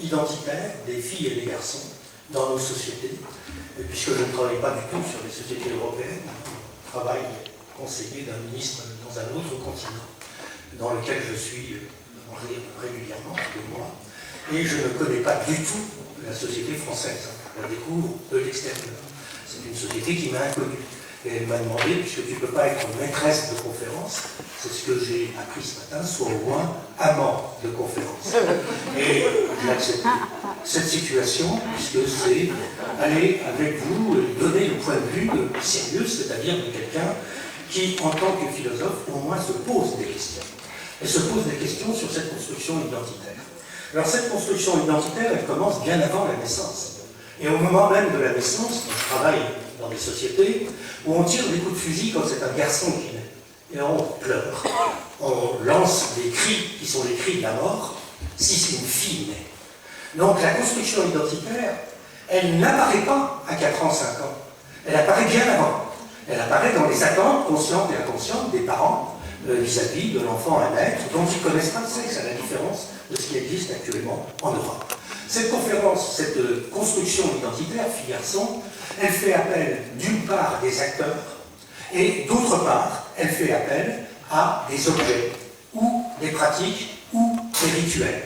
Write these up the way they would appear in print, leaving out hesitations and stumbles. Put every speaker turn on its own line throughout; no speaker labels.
identitaire des filles et des garçons dans nos sociétés, puisque je ne travaille pas du tout sur les sociétés européennes, je travaille conseiller d'un ministre dans un autre continent, dans lequel je suis régulièrement, tous les mois, et je ne connais pas du tout la société française, je la découvre de l'extérieur. C'est une société qui m'est inconnue. Et elle m'a demandé, puisque tu ne peux pas être maîtresse de conférence, c'est ce que j'ai appris ce matin, soit au moins amant de conférence. Et j'ai accepté cette situation, puisque c'est aller avec vous donner le point de vue sérieux, c'est-à-dire de quelqu'un qui, en tant que philosophe, au moins se pose des questions. Et se pose des questions sur cette construction identitaire. Alors cette construction identitaire, elle commence bien avant la naissance. Et au moment même de la naissance, je travaille dans des sociétés où on tire des coups de fusil quand c'est un garçon qui naît. Et on pleure. On lance des cris qui sont les cris de la mort si c'est une fille née. Donc la construction identitaire, elle n'apparaît pas à 4 ans, 5 ans. Elle apparaît bien avant. Elle apparaît dans les attentes conscientes et inconscientes des parents vis-à-vis de l'enfant à naître, dont ils ne connaissent pas le sexe, à la différence de ce qui existe actuellement en Europe. Cette conférence, cette construction identitaire, fille-garçon, elle fait appel d'une part à des acteurs, et d'autre part, elle fait appel à des objets, ou des pratiques, ou des rituels.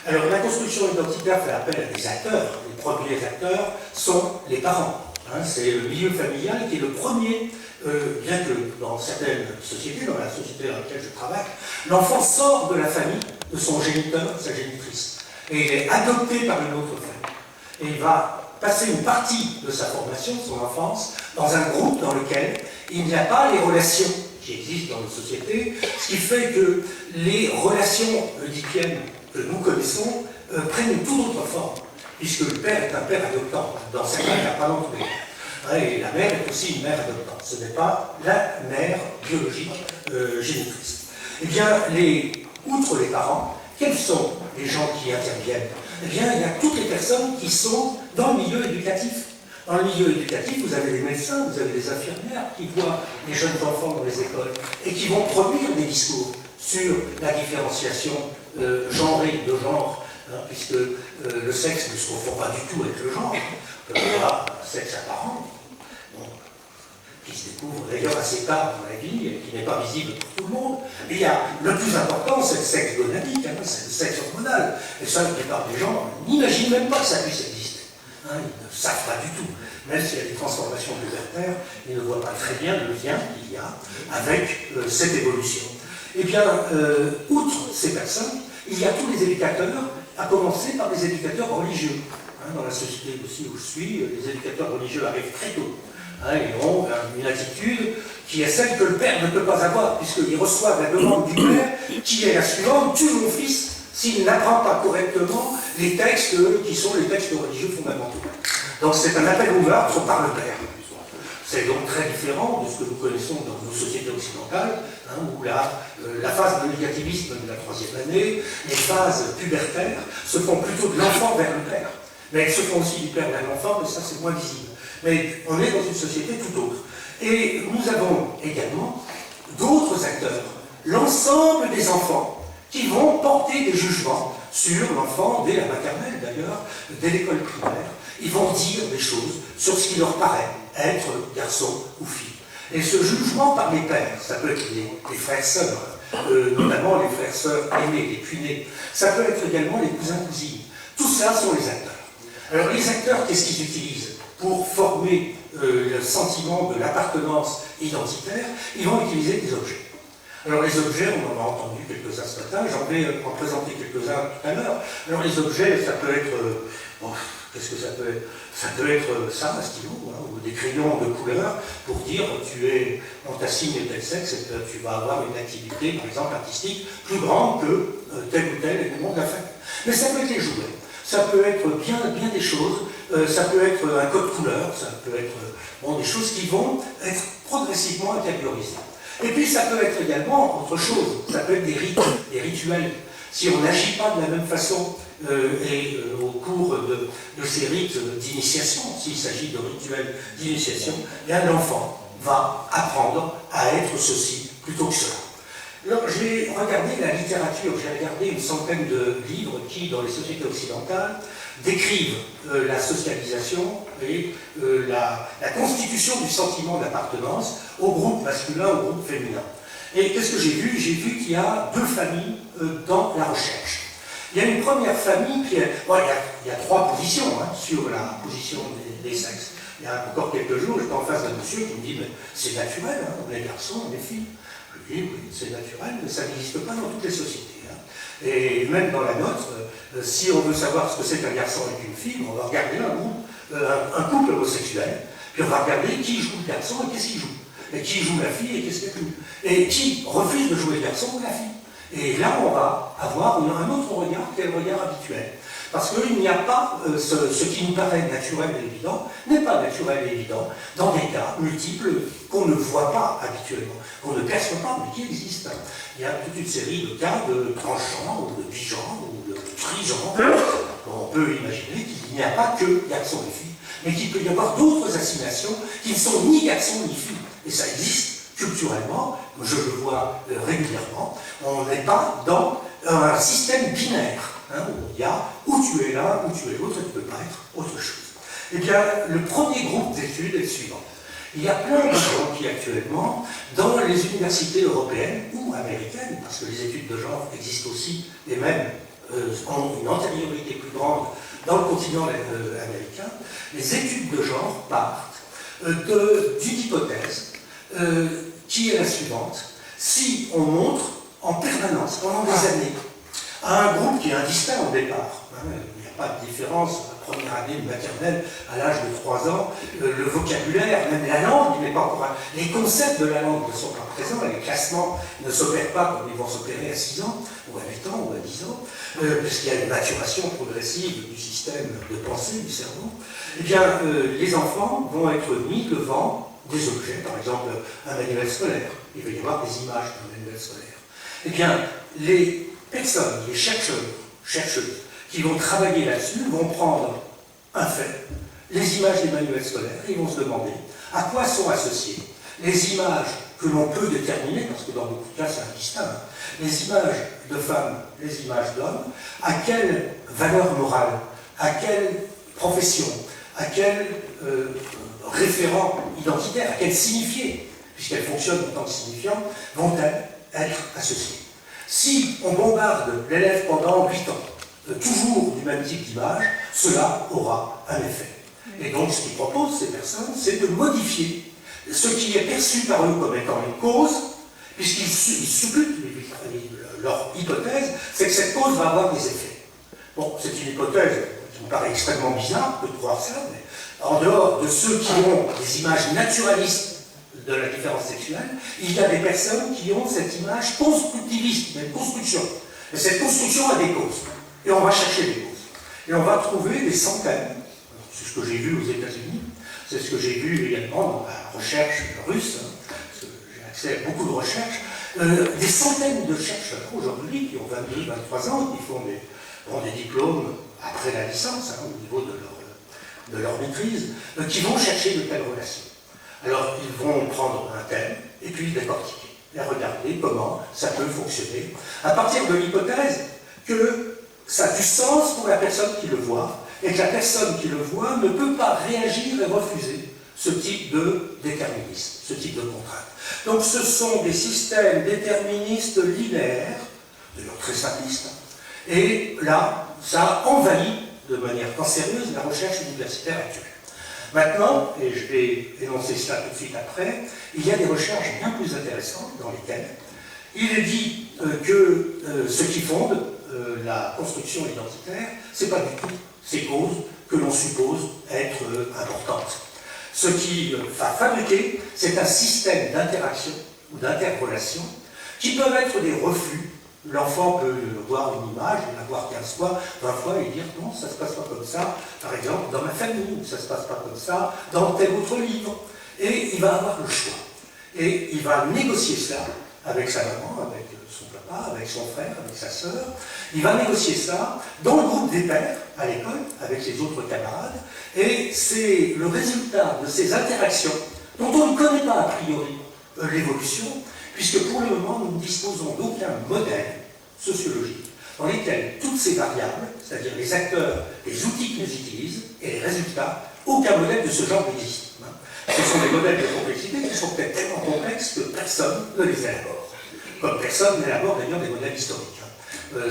Alors la construction identitaire fait appel à des acteurs. Les premiers acteurs sont les parents. C'est le milieu familial qui est le premier, bien que dans certaines sociétés, dans la société dans laquelle je travaille, l'enfant sort de la famille, de son géniteur, de sa génitrice, et il est adopté par une autre famille. Et il va passer une partie de sa formation, de son enfance, dans un groupe dans lequel il n'y a pas les relations qui existent dans nos sociétés, ce qui fait que les relations oedipiennes que nous connaissons prennent une toute autre forme, puisque le père est un père adoptant, dans certains cas, pas dans tous les cas. Et la mère est aussi une mère adoptante, ce n'est pas la mère biologique génitrice. Eh bien, outre les parents, quels sont les gens qui interviennent? Eh bien, il y a toutes les personnes qui sont dans le milieu éducatif. Dans le milieu éducatif, vous avez des médecins, vous avez des infirmières qui voient les jeunes enfants dans les écoles et qui vont produire des discours sur la différenciation genrée, de genre, puisque le sexe ne se confond pas du tout avec le genre. On peut avoir un sexe apparent, qui se découvre d'ailleurs assez tard dans la vie et qui n'est pas visible pour tout le monde. Mais il y a le plus important, c'est le sexe gonadique, c'est le sexe hormonal. Et ça, la plupart des gens n'imaginent même pas que ça puisse exister. Ils ne savent pas du tout. Même s'il y a des transformations pubertaires, ils ne voient pas très bien le lien qu'il y a avec cette évolution. Eh bien, outre ces personnes, il y a tous les éducateurs, à commencer par les éducateurs religieux. Dans la société aussi où je suis, les éducateurs religieux arrivent très tôt. Ils ont une attitude qui est celle que le père ne peut pas avoir, puisqu'ils reçoivent la demande du père, qui est la suivante: tue mon fils s'il n'apprend pas correctement les textes qui sont les textes religieux fondamentaux. Donc c'est un appel au meurtre par le père. C'est donc très différent de ce que nous connaissons dans nos sociétés occidentales, où la phase de négativisme de la 3e année, les phases pubertaires se font plutôt de l'enfant vers le père. Mais elles se font aussi du père vers l'enfant, mais ça c'est moins visible. Mais on est dans une société tout autre. Et nous avons également d'autres acteurs, l'ensemble des enfants, qui vont porter des jugements sur l'enfant, dès la maternelle d'ailleurs, dès l'école primaire. Ils vont dire des choses sur ce qui leur paraît être garçon ou fille. Et ce jugement par les pères, ça peut être les frères-sœurs, notamment les frères-sœurs aînés, les puînés, ça peut être également les cousins-cousines. Tout ça sont les acteurs. Alors les acteurs, qu'est-ce qu'ils utilisent pour former le sentiment de l'appartenance identitaire? Ils vont utiliser des objets. Alors les objets, on en a entendu quelques-uns ce matin, j'en vais en présenter quelques-uns tout à l'heure. Alors les objets, ça peut être... qu'est-ce que ça peut être? Ça peut être ça, un stylo, ou des crayons de couleur, pour dire on t'assigne tel sexe et que tu vas avoir une activité, par exemple, artistique, plus grande que tel ou tel élément de la fête. Mais ça peut être les jouets. Ça peut être bien des choses, ça peut être un code couleur, ça peut être des choses qui vont être progressivement intériorisées. Et puis ça peut être également autre chose, ça peut être des rites, des rituels. Si on n'agit pas de la même façon au cours de ces rites d'initiation, s'il s'agit de rituels d'initiation, l'enfant va apprendre à être ceci plutôt que cela. Alors, j'ai regardé la littérature, j'ai regardé une centaine de livres qui, dans les sociétés occidentales, décrivent la socialisation et la constitution du sentiment d'appartenance au groupe masculin, au groupe féminin. Et qu'est-ce que j'ai vu? J'ai vu qu'il y a deux familles dans la recherche. Il y a une première famille qui est... Bon, il y a trois positions sur la position des sexes. Il y a encore quelques jours, j'étais en face d'un monsieur qui me dit « c'est naturel, on est garçons, on est filles ». Je lui dis « oui, c'est naturel, mais ça n'existe pas dans toutes les sociétés. Et même dans la nôtre, si on veut savoir ce que c'est qu'un garçon et qu'une fille, on va regarder un couple homosexuel, puis on va regarder qui joue le garçon et qu'est-ce qu'il joue. Et qui joue la fille et qu'est-ce qu'elle joue. Et qui refuse de jouer le garçon ou la fille. Et là, on va avoir un autre regard qui est le regard habituel. Parce qu'il n'y a pas, ce qui nous paraît naturel et évident, n'est pas naturel et évident dans des cas multiples qu'on ne voit pas habituellement, qu'on ne perçoit pas, mais qui existent. Il y a toute une série de cas de transgenres, ou de bigenres, ou de trigenres. On peut imaginer qu'il n'y a pas que garçons et filles, mais qu'il peut y avoir d'autres assignations qui ne sont ni garçons ni filles. Et ça existe culturellement, je le vois régulièrement. On n'est pas dans un système binaire. Où il y a où tu es l'un, où tu es l'autre, et tu ne peux pas être autre chose. Eh bien, le premier groupe d'études est le suivant. Il y a plein de gens qui actuellement, dans les universités européennes ou américaines, parce que les études de genre existent aussi, et même ont une antériorité plus grande dans le continent américain, les études de genre partent d'une hypothèse qui est la suivante. Si on montre en permanence, pendant des années, à un groupe qui est indistinct au départ. Il n'y a pas de différence, la première année de maternelle, à l'âge de 3 ans, le vocabulaire, même la langue, n'est pas encore... Les concepts de la langue ne sont pas présents, les classements ne s'opèrent pas comme ils vont s'opérer à 6 ans, ou à 8 ans, ou à 10 ans, puisqu'il y a une maturation progressive du système de pensée du cerveau. Eh bien, les enfants vont être mis devant des objets, par exemple un manuel scolaire. Il va y avoir des images dans le manuel scolaire. Eh bien, les personnes, les chercheuses, qui vont travailler là-dessus, vont prendre un fait, les images des manuels scolaires, et ils vont se demander à quoi sont associées les images que l'on peut déterminer, parce que dans beaucoup de cas c'est indistinct, les images de femmes, les images d'hommes, à quelle valeur morale, à quelle profession, à quel référent identitaire, à quel signifié, puisqu'elles fonctionnent en tant que signifiants, vont-elles être associées. Si on bombarde l'élève pendant 8 ans, toujours du même type d'image, cela aura un effet. Et donc ce qu'ils proposent, ces personnes, c'est de modifier ce qui est perçu par eux comme étant une cause, puisqu'ils supputent, leur hypothèse, c'est que cette cause va avoir des effets. Bon, c'est une hypothèse qui me paraît extrêmement bizarre de croire ça, mais en dehors de ceux qui ont des images naturalistes de la différence sexuelle, il y a des personnes qui ont cette image constructiviste, une construction. Et cette construction a des causes. Et on va chercher des causes. Et on va trouver des centaines, c'est ce que j'ai vu aux États-Unis, c'est ce que j'ai vu également dans la recherche russe, parce que j'ai accès à beaucoup de recherches, des centaines de chercheurs aujourd'hui qui ont 22, 23 ans, qui ont des diplômes après la licence, au niveau de leur maîtrise, qui vont chercher de telles relations. Alors, ils vont prendre un thème et puis le décortiquer et regarder comment ça peut fonctionner à partir de l'hypothèse que ça a du sens pour la personne qui le voit et que la personne qui le voit ne peut pas réagir et refuser ce type de déterminisme, ce type de contrainte. Donc, ce sont des systèmes déterministes linéaires, d'ailleurs très simplistes, et là, ça envahit de manière cancéreuse la recherche universitaire actuelle. Maintenant, et je vais énoncer cela tout de suite après, il y a des recherches bien plus intéressantes dans lesquelles il est dit que ce qui fonde la construction identitaire, ce n'est pas du tout ces causes que l'on suppose être importantes. Ce qui va fabriquer, c'est un système d'interaction ou d'interrelation qui peuvent être des refus. L'enfant peut voir une image, la voir 15 fois, 20 fois et dire non, ça ne se passe pas comme ça, par exemple dans ma famille, ou ça ne se passe pas comme ça dans tel autre livre. Et il va avoir le choix. Et il va négocier ça avec sa maman, avec son papa, avec son frère, avec sa sœur. Il va négocier ça dans le groupe des pairs, à l'école, avec ses autres camarades. Et c'est le résultat de ces interactions, dont on ne connaît pas a priori l'évolution, puisque pour le moment, nous ne disposons d'aucun modèle sociologique dans lesquels toutes ces variables, c'est-à-dire les acteurs, les outils qu'ils utilisent et les résultats, aucun modèle de ce genre n'existe. Ce sont des modèles de complexité qui sont peut-être tellement complexes que personne ne les élabore. Comme personne n'élabore d'ailleurs des modèles historiques.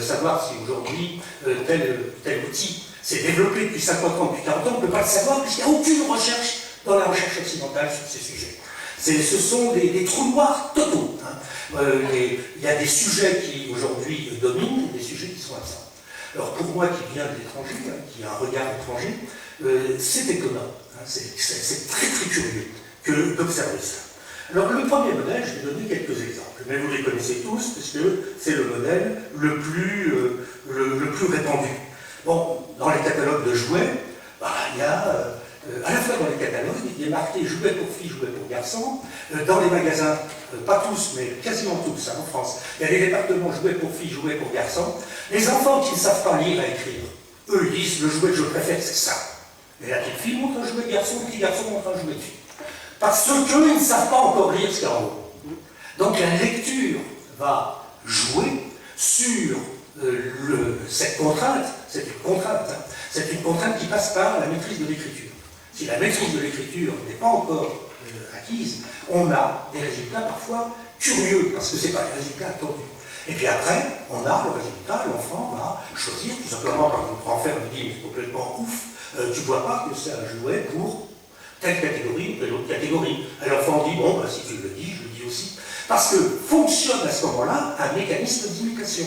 Savoir si aujourd'hui tel outil s'est développé depuis 50 ans, depuis 40 ans, on ne peut pas le savoir puisqu'il n'y a aucune recherche dans la recherche occidentale sur ces sujets. Ce sont des trous noirs totaux. Il y a des sujets qui aujourd'hui dominent et des sujets qui sont absents. Alors pour moi qui viens de l'étranger, qui a un regard étranger, c'est étonnant, c'est très très curieux d'observer ça. Alors le premier modèle, je vais donner quelques exemples, mais vous les connaissez tous, puisque c'est le modèle le plus répandu. Bon, dans les catalogues de jouets, il y a, à la fois dans les catalogues, il est marqué jouets pour filles, jouets pour garçons. Dans les magasins, pas tous, mais quasiment tous, en France, il y a des départements jouets pour filles, jouets pour garçons. Les enfants qui ne savent pas lire et écrire, eux, ils disent le jouet que je préfère, c'est ça. Et la petite fille montre un jouet de garçon, le petit garçon montre un jouet de fille. Parce qu'ils ne savent pas encore lire ce qu'il y a en haut. Donc la lecture va jouer sur cette contrainte, c'est une contrainte qui passe par la maîtrise de l'écriture. Si la maîtrise de l'écriture n'est pas encore acquise, on a des résultats parfois curieux, parce que ce n'est pas les résultats attendus. Et puis après, on a le résultat, l'enfant va choisir, tout simplement quand le grand frère me dit, mais c'est complètement ouf, tu ne vois pas que c'est un jouet pour telle catégorie ou telle autre catégorie. Alors l'enfant dit, bon, si tu le dis, je le dis aussi. Parce que fonctionne à ce moment-là un mécanisme d'imitation,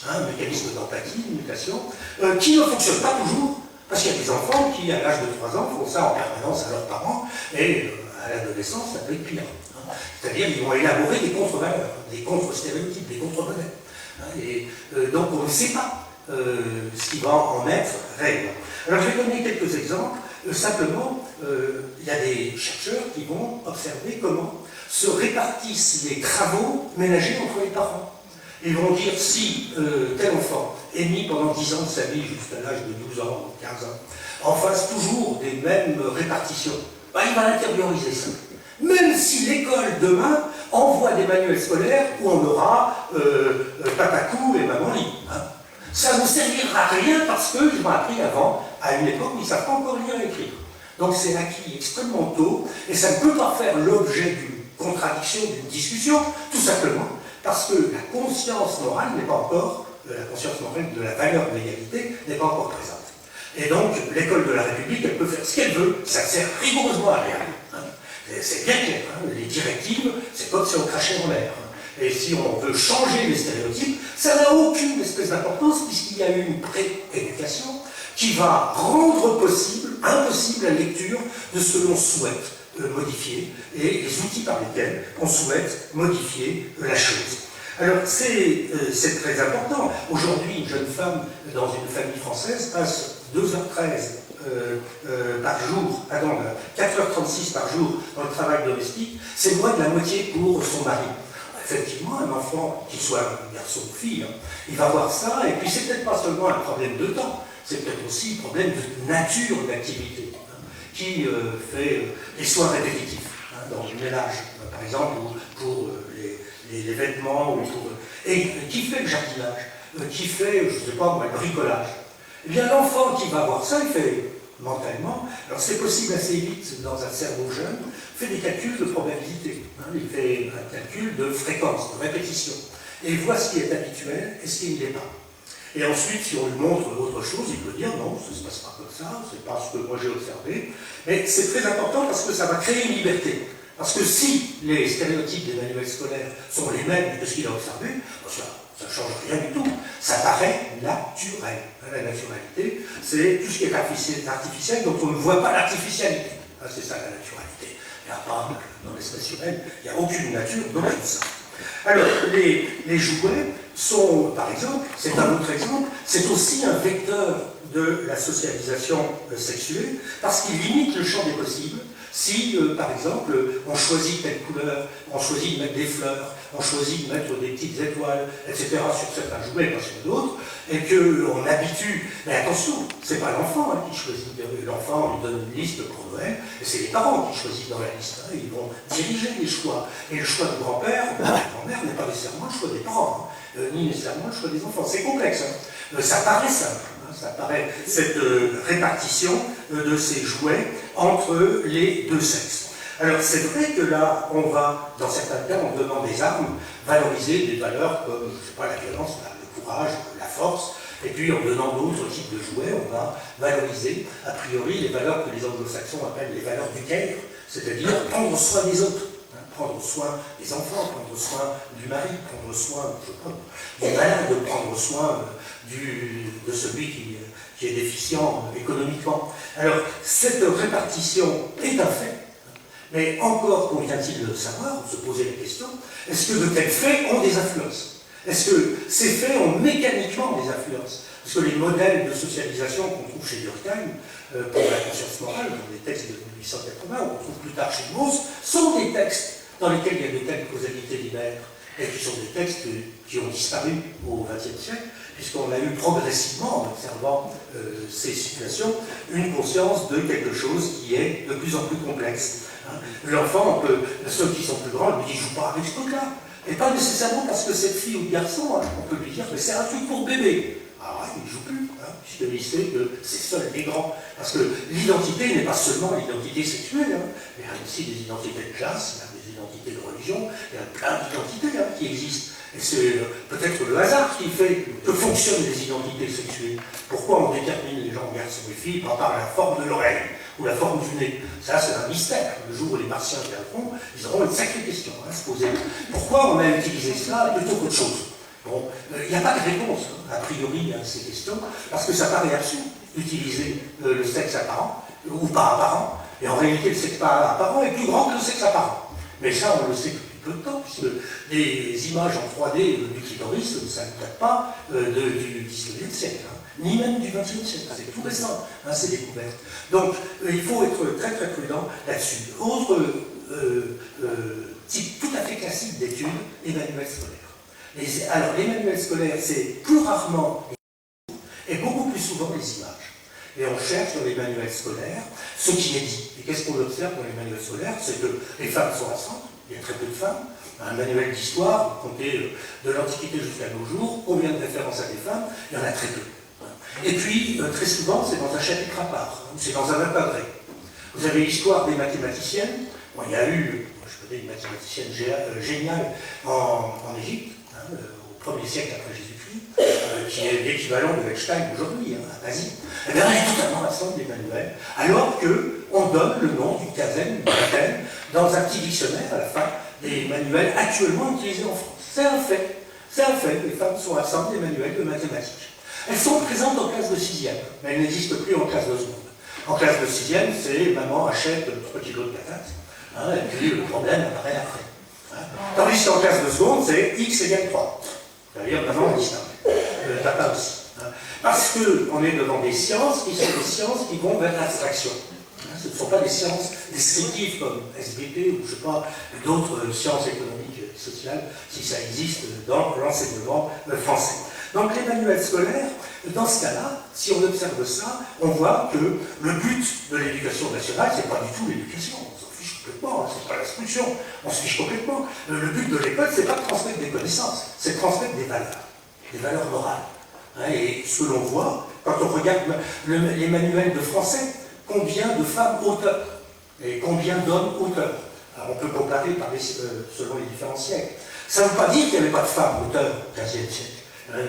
un mécanisme d'empathie, d'imitation, qui ne fonctionne pas toujours, parce qu'il y a des enfants qui, à l'âge de 3 ans, font ça en permanence à leurs parents, et à l'adolescence, ça peut être pire. C'est-à-dire qu'ils vont élaborer des contre-valeurs, des contre-stéréotypes, des contre-modèles. Et donc on ne sait pas ce qui va en être réel. Alors je vais donner quelques exemples. Simplement, il y a des chercheurs qui vont observer comment se répartissent les travaux ménagers entre les parents. Ils vont dire si tel enfant est mis pendant 10 ans de sa vie, jusqu'à l'âge de 12 ans ou 15 ans, en face toujours des mêmes répartitions, il va intérioriser ça. Même si l'école demain envoie des manuels scolaires où on aura papacou et maman lit. Ça ne servira à rien parce qu'ils ont appris avant, à une époque où ils ne savent pas encore lire et écrire. Donc c'est acquis extrêmement tôt, et ça ne peut pas faire l'objet d'une contradiction, d'une discussion, tout simplement parce que la conscience morale n'est pas encore, la conscience morale de la valeur de l'égalité n'est pas encore présente. Et donc l'école de la République, elle peut faire ce qu'elle veut, ça sert rigoureusement à rien. C'est bien clair, les directives, c'est comme si on crachait en l'air. Et si on veut changer les stéréotypes, ça n'a aucune espèce d'importance puisqu'il y a eu une pré-éducation qui va rendre impossible la lecture de ce que l'on souhaite modifier et les outils par lesquels on souhaite modifier la chose. Alors c'est très important. Aujourd'hui, une jeune femme dans une famille française passe 2h13 par jour, 4h36 par jour dans le travail domestique, c'est moins de la moitié pour son mari. Effectivement, un enfant, qu'il soit un garçon ou fille, il va voir ça, et puis c'est peut-être pas seulement un problème de temps, c'est peut-être aussi un problème de nature d'activité, qui fait les soins répétitifs, dans le ménage, par exemple, ou pour les vêtements, et qui fait le jardinage, qui fait, je ne sais pas moi, le bricolage. Eh bien, l'enfant qui va voir ça, il fait mentalement, alors c'est possible assez vite dans un cerveau jeune, fait des calculs de probabilité, il fait un calcul de fréquence, de répétition, et il voit ce qui est habituel et ce qui ne l'est pas. Et ensuite, si on lui montre autre chose, il peut dire non, ça ne se passe pas comme ça, c'est pas ce que moi j'ai observé, mais c'est très important parce que ça va créer une liberté. Parce que si les stéréotypes des manuels scolaires sont les mêmes que ce qu'il a observé, ça ne change rien du tout, ça paraît naturel. La naturalité, c'est tout ce qui est artificiel, dont on ne voit pas l'artificialité. C'est ça la naturalité. Il n'y a pas, dans l'espèce humaine, il n'y a aucune nature, donc c'est ça. Alors, les jouets sont, par exemple, c'est un autre exemple, c'est aussi un vecteur de la socialisation sexuelle, parce qu'il limite le champ des possibles. Si, par exemple, on choisit telle couleur, on choisit de mettre des fleurs, on choisit de mettre des petites étoiles, etc. sur certains jouets, pas sur d'autres, et qu'on habitue, mais attention, c'est pas l'enfant qui choisit. L'enfant, on lui donne une liste pour Noël, et c'est les parents qui choisissent dans la liste. Ils vont diriger les choix. Et le choix du grand-père ou de la grand-mère n'est pas nécessairement le choix des parents, ni nécessairement le choix des enfants. C'est complexe. Ça paraît simple. Ça paraît cette répartition de ces jouets entre les deux sexes. Alors c'est vrai que là, on va, dans certains cas, en donnant des armes, valoriser des valeurs comme, je sais pas, la violence, le courage, la force, et puis en donnant d'autres types de jouets, on va valoriser, a priori, les valeurs que les anglo-saxons appellent les valeurs du care, c'est-à-dire prendre soin des autres, prendre soin des enfants, prendre soin du mari, prendre soin, je sais pas, du malade, prendre soin de celui qui est déficient économiquement. Alors, cette répartition est un fait, mais encore convient-il de savoir, de se poser la question, est-ce que de tels faits ont des influences? Est-ce que ces faits ont mécaniquement des influences? Parce que les modèles de socialisation qu'on trouve chez Durkheim, pour la conscience morale, dans les textes de 1880, ou qu'on trouve plus tard chez Mauss, sont des textes dans lesquels il y a de telles causalités linéaires, et qui sont des textes qui ont disparu au XXe siècle, puisqu'on a eu progressivement, en observant ces situations, une conscience de quelque chose qui est de plus en plus complexe. L'enfant, ceux qui sont plus grands, lui disent « joue pas avec ce truc-là ». Et pas nécessairement parce que cette fille ou garçon, on peut lui dire que c'est un truc pour bébé. Ah ouais, il ne joue plus, puisqu'il sait que c'est seul les grands. Parce que l'identité n'est pas seulement l'identité sexuelle, il y a aussi des identités de classe, il y a des identités de religion, il y a plein d'identités qui existent. Et c'est peut-être le hasard qui fait que fonctionnent les identités sexuelles. Pourquoi on détermine les gens garçons et filles par la forme de l'oreille ou la forme du nez? Ça, c'est un mystère. Le jour où les martiens viendront, ils auront une sacrée question à se poser. Pourquoi on a utilisé cela plutôt qu'autre chose? Bon, il n'y a pas de réponse, a priori, à ces questions, parce que ça paraît absurde d'utiliser le sexe apparent, ou pas apparent, et en réalité, le sexe apparent est plus grand que le sexe apparent. Mais ça, on le sait depuis peu de temps, puisque les images en 3D du clitoris, ça ne date pas du 19e siècle, ni même du 20e siècle. C'est tout récent, ces découvertes. Donc, il faut être très très prudent là-dessus. Autre type tout à fait classique d'études, les manuels scolaires. Alors, les manuels scolaires, c'est plus rarement et beaucoup plus souvent les images. Et on cherche dans les manuels scolaires ce qui est dit. Et qu'est-ce qu'on observe dans les manuels scolaires? C'est que les femmes sont absentes, il y a très peu de femmes. Un manuel d'histoire, compté de l'Antiquité jusqu'à nos jours, combien de références à des femmes? Il y en a très peu. Et puis, très souvent, c'est dans un chapitre à part, ou c'est dans un encadré. Vous avez l'histoire des mathématiciennes. Bon, il y a eu, je connais une mathématicienne géniale en Égypte, au 1er siècle après Jésus-Christ, qui est l'équivalent de Einstein aujourd'hui, à Asie. Eh bien, elle est totalement absente des manuels, alors qu'on donne le nom d'une quinzaine, d'une vingtaine, dans un petit dictionnaire à la fin, des manuels actuellement utilisés en France. C'est un fait. C'est un fait. Les femmes sont absentes des manuels de mathématiques. Elles sont présentes en classe de 6e, mais elles n'existent plus en classe de seconde. En classe de 6e, c'est maman achète 3 kilos de patates, et puis le problème apparaît après. Tandis qu'en classe de seconde, c'est x égale 3. C'est-à-dire maman dit ça. Papa aussi. Parce qu'on est devant des sciences qui sont des sciences qui vont vers l'abstraction. Ce ne sont pas des sciences descriptives comme SVT ou je ne sais pas, d'autres sciences économiques et sociales, si ça existe dans l'enseignement français. Donc les manuels scolaires, dans ce cas-là, si on observe ça, on voit que le but de l'éducation nationale, c'est pas du tout l'éducation, on s'en fiche complètement, c'est pas l'instruction, on se fiche complètement. Le but de l'école, c'est pas de transmettre des connaissances, c'est de transmettre des valeurs morales. Et ce que l'on voit, quand on regarde les manuels de français, combien de femmes auteurs et combien d'hommes auteurs. Alors on peut comparer selon les différents siècles. Ça ne veut pas dire qu'il n'y avait pas de femmes auteurs au XVe siècle.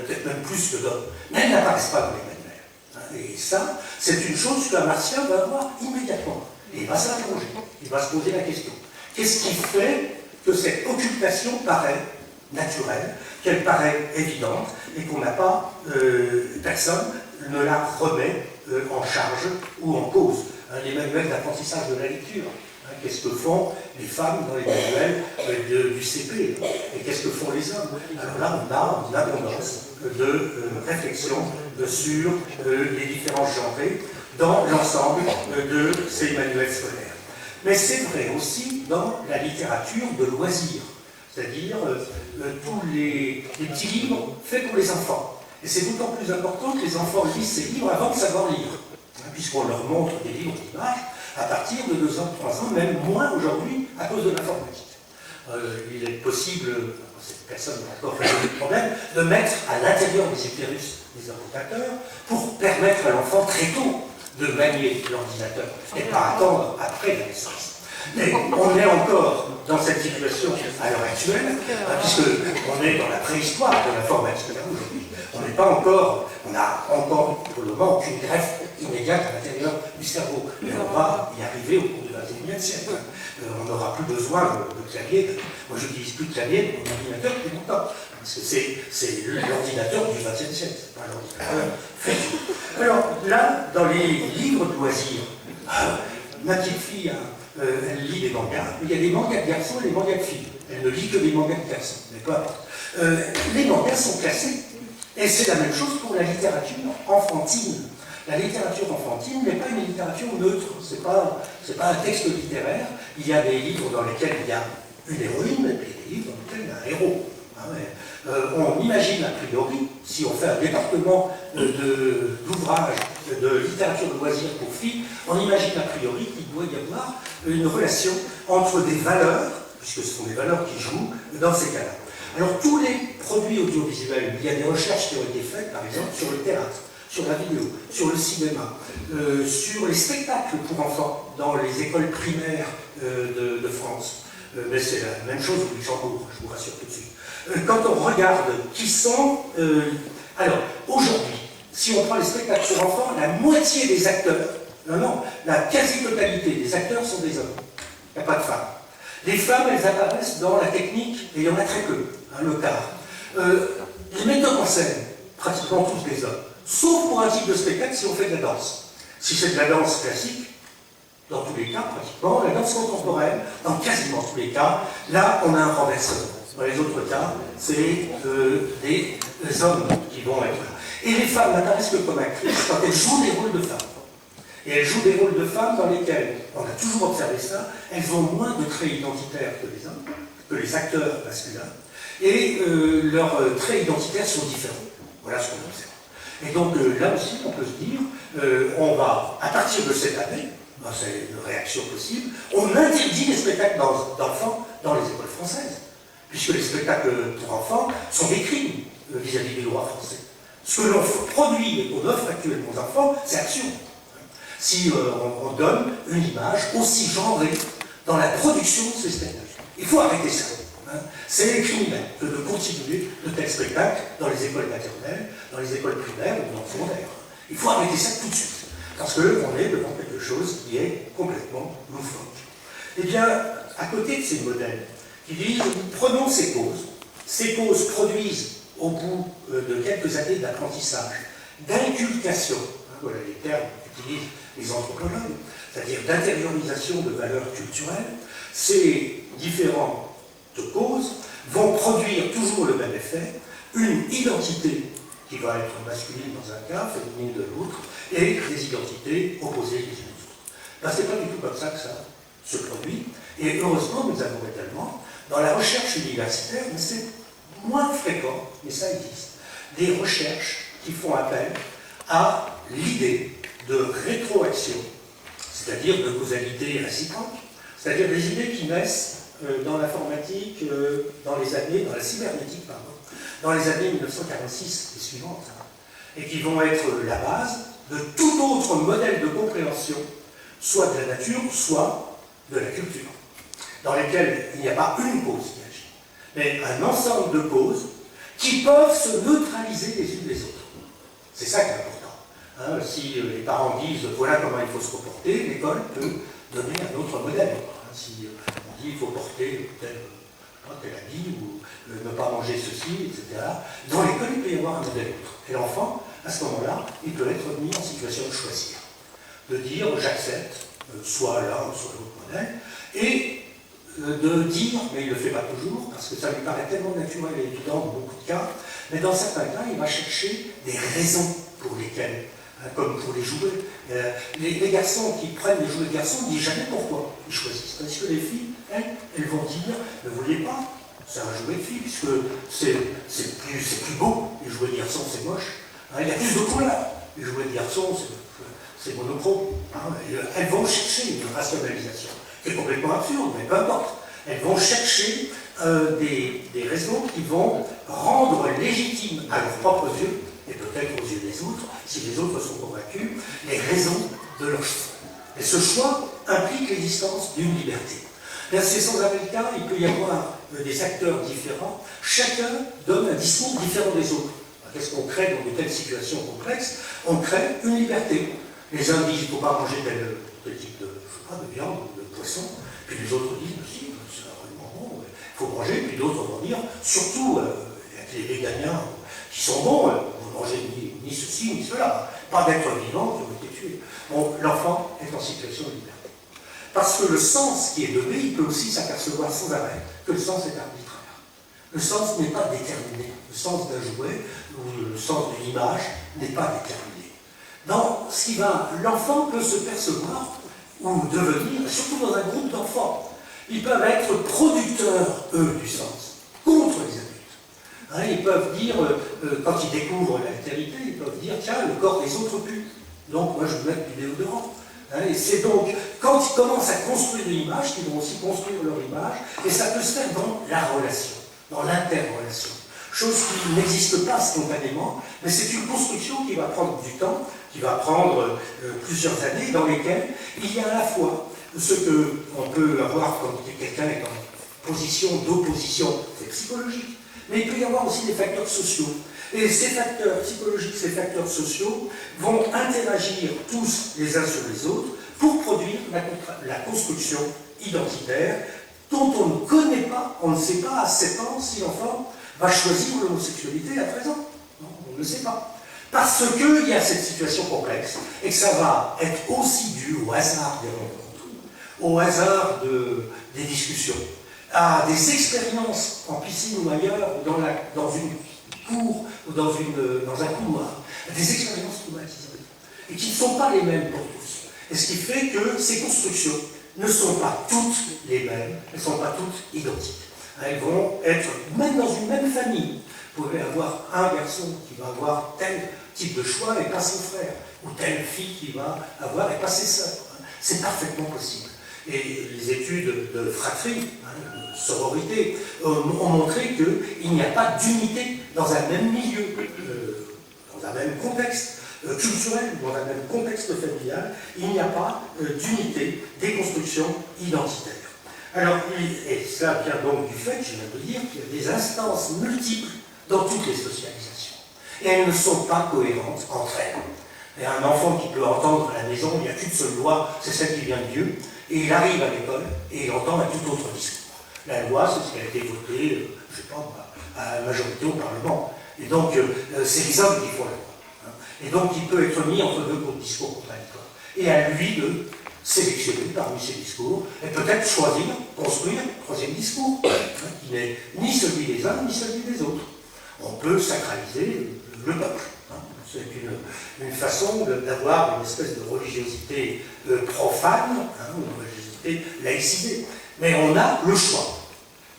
Peut-être même plus que d'hommes, mais elles n'apparaissent pas dans les manuels. Et ça, c'est une chose qu'un martien va voir immédiatement. Et il va s'interroger, il va se poser la question. Qu'est-ce qui fait que cette occultation paraît naturelle, qu'elle paraît évidente, et qu'on n'a pas, personne ne la remet en charge ou en cause? Les manuels d'apprentissage de la lecture. Qu'est-ce que font les femmes dans les manuels du CP? Et qu'est-ce que font les hommes? Alors là, on a une abondance de réflexion sur les différents genres dans l'ensemble de ces manuels scolaires. Mais c'est vrai aussi dans la littérature de loisirs, c'est-à-dire tous les petits livres faits pour les enfants. Et c'est d'autant plus important que les enfants lisent ces livres avant de savoir lire, hein, puisqu'on leur montre des livres d'images à partir de 2 ans, 3 ans, même moins aujourd'hui à cause de l'informatique. Il est possible, cette personne n'a encore résolu le problème, de mettre à l'intérieur des utérus des ordinateurs pour permettre à l'enfant très tôt de manier l'ordinateur et pas attendre après la naissance. Mais on est encore dans cette situation à l'heure actuelle, puisqu'on est dans la préhistoire de l'informatique aujourd'hui. On n'a encore pour le moment aucune greffe immédiate à l'intérieur du cerveau. Mais on va y arriver au cours du XXIe siècle. On n'aura plus besoin de clavier. Moi, je n'utilise plus de clavier pour mon ordinateur depuis longtemps. Parce que c'est l'ordinateur du XXe siècle, c'est pas l'ordinateur futur. Alors là, dans les livres de loisirs, ma petite fille, elle lit des mangas. Il y a des mangas de garçons et des mangas de filles. Elle ne lit que des mangas de garçons, mais peu importe. Les mangas sont classés. Et c'est la même chose pour la littérature enfantine. La littérature enfantine n'est pas une littérature neutre, c'est pas un texte littéraire. Il y a des livres dans lesquels il y a une héroïne, et puis des livres dans lesquels il y a un héros. On imagine a priori, si on fait un département d'ouvrages de littérature de loisirs pour filles, on imagine a priori qu'il doit y avoir une relation entre des valeurs, puisque ce sont des valeurs qui jouent dans ces cas-là. Alors tous les produits audiovisuels, il y a des recherches qui ont été faites, par exemple, sur le théâtre, sur la vidéo, sur le cinéma, sur les spectacles pour enfants dans les écoles primaires de France. Mais c'est la même chose au Luxembourg, je vous rassure tout de suite. Quand on regarde qui sont... alors, aujourd'hui, si on prend les spectacles pour enfants, la moitié des acteurs, la quasi-totalité des acteurs sont des hommes. Il n'y a pas de femmes. Les femmes, elles apparaissent dans la technique, et il y en a très peu, le quart. Les metteurs en scène, pratiquement tous des hommes, sauf pour un type de spectacle si on fait de la danse. Si c'est de la danse classique, dans tous les cas, pratiquement, la danse contemporaine, dans quasiment tous les cas, là, on a un renversement. Dans les autres cas, c'est des hommes qui vont être là. Et les femmes n'apparaissent que comme actrices quand elles jouent des rôles de femmes. Et elles jouent des rôles de femmes dans lesquels, on a toujours observé ça, elles ont moins de traits identitaires que les hommes, que les acteurs masculins, et leurs traits identitaires sont différents. Voilà ce qu'on observe. Et donc là aussi, on peut se dire, on va, à partir de cette année, c'est une réaction possible, on interdit les spectacles d'enfants dans les écoles françaises, puisque les spectacles pour enfants sont des crimes vis-à-vis du droit français. Ce que l'on produit et qu'on offre actuellement aux enfants, c'est absurde. Si on donne une image aussi genrée dans la production de ces spectacles. Il faut arrêter ça. C'est criminel de continuer de tels spectacles dans les écoles maternelles, dans les écoles primaires ou dans le secondaire. Il faut arrêter ça tout de suite. Parce qu'on est devant quelque chose qui est complètement loufoque. Eh bien, à côté de ces modèles qui disent, prenons ces causes produisent au bout de quelques années d'apprentissage, d'inculcation, voilà les termes qu'utilisent les anthropologues, c'est-à-dire d'intériorisation de valeurs culturelles, ces différentes causes vont produire toujours le même effet, une identité qui va être masculine dans un cas, féminine de l'autre, et des identités opposées les unes aux autres. Ben, c'est pas du tout comme ça que ça se produit, et heureusement nous avons également, dans la recherche universitaire, mais c'est moins fréquent, mais ça existe, des recherches qui font appel à l'idée de rétroaction, c'est-à-dire de causalité réciproque, c'est-à-dire des idées qui naissent dans l'informatique, dans la cybernétique, pardon, dans les années 1946 et suivantes, et qui vont être la base de tout autre modèle de compréhension, soit de la nature, soit de la culture, dans lesquelles il n'y a pas une cause qui agit, mais un ensemble de causes qui peuvent se neutraliser les unes les autres. C'est ça qui est important. Si les parents disent voilà comment il faut se comporter, l'école peut donner un autre modèle. Si on dit il faut porter tel habit ou ne pas manger ceci, etc. Dans l'école, il peut y avoir un modèle autre. Et l'enfant, à ce moment-là, il peut être mis en situation de choisir, de dire j'accepte soit l'un soit l'autre modèle, et de dire, mais il ne le fait pas toujours, parce que ça lui paraît tellement naturel et évident dans beaucoup de cas, mais dans certains cas, il va chercher des raisons pour lesquelles, comme pour les jouets, Les garçons qui prennent les jouets de garçons ne disent jamais pourquoi ils choisissent. Parce que les filles, elles vont dire, ne voulez pas, c'est un jouet de fille, puisque c'est plus beau, les jouets de garçons c'est moche. Hein, il y a plus de couleurs. Les jouets de garçons, c'est monochrome. Hein, elles vont chercher une rationalisation, qui est complètement absurde, mais peu importe. Elles vont chercher des raisons qui vont rendre légitimes à leurs propres yeux, et peut-être aux yeux des autres, si les autres sont convaincus, les raisons de leur choix. Et ce choix implique l'existence d'une liberté. Dans ces sens américains, il peut y avoir des acteurs différents, chacun donne un discours différent des autres. Qu'est-ce qu'on crée dans de telles situations complexes? On crée une liberté. Les uns disent qu'il ne faut pas manger tel type de, de viande ou de poisson, puis les autres disent si, c'est vraiment bon, il faut manger, puis d'autres vont dire, surtout avec les véganiens qui sont bons, vous ne mangez ni ceci ni cela, pas d'êtres vivants qui ont été tués. Bon, l'enfant est en situation de liberté. Parce que le sens qui est donné, il peut aussi s'apercevoir sans arrêt que le sens est arbitraire. Le sens n'est pas déterminé. Le sens d'un jouet ou le sens d'une image n'est pas déterminé. Dans ce qui va, l'enfant peut se percevoir ou devenir, surtout dans un groupe d'enfants, ils peuvent être producteurs, eux, du sens, contre les adultes. Hein, ils peuvent dire, quand ils découvrent l'altérité, ils peuvent dire, tiens, le corps des autres pue, donc moi je veux mettre du déodorant. Hein, et c'est donc, quand ils commencent à construire une image, qu'ils vont aussi construire leur image, et ça peut se faire dans la relation, dans l'interrelation. Chose qui n'existe pas spontanément, mais c'est une construction qui va prendre du temps, qui va prendre plusieurs années, dans lesquelles il y a à la fois ce qu'on peut avoir quand quelqu'un est en position d'opposition, c'est psychologique, mais il peut y avoir aussi des facteurs sociaux. Et ces facteurs psychologiques, ces facteurs sociaux vont interagir tous les uns sur les autres pour produire la construction identitaire dont on ne connaît pas, on ne sait pas à 7 ans si l'enfant va choisir l'homosexualité à 13 ans. Non, on ne le sait pas. Parce qu'il y a cette situation complexe et que ça va être aussi dû au hasard des rencontres, au hasard des discussions, à des expériences en piscine ou ailleurs, dans une cour ou dans un couloir, des expériences traumatisantes, et qui ne sont pas les mêmes pour tous. Et ce qui fait que ces constructions ne sont pas toutes les mêmes, elles ne sont pas toutes identiques. Elles vont être, même dans une même famille, vous pouvez avoir un garçon qui va avoir tel type de choix et pas son frère, ou telle fille qui va avoir et pas ses sœurs. C'est parfaitement possible. Et les études de fratrie, de sororité, ont montré qu'il n'y a pas d'unité dans un même milieu, dans un même contexte culturel, dans un même contexte familial, il n'y a pas d'unité des constructions identitaires. Alors, et cela vient donc du fait, je viens de dire, qu'il y a des instances multiples dans toutes les socialisations. Et elles ne sont pas cohérentes entre elles. Il y a un enfant qui peut entendre à la maison, il n'y a qu'une seule loi, c'est celle qui vient de Dieu, et il arrive à l'école et il entend un tout autre discours. La loi, c'est ce qui a été voté, je ne sais pas, à la majorité au Parlement. Et donc, c'est les hommes qui font la loi. Et donc, il peut être mis entre deux discours contradictoires. Et à lui de sélectionner parmi ces discours, et peut-être choisir, construire un troisième discours, qui n'est ni celui des uns, ni celui des autres. On peut sacraliser le peuple. C'est une façon d'avoir une espèce de religiosité profane, une religiosité laïcisée. Mais on a le choix.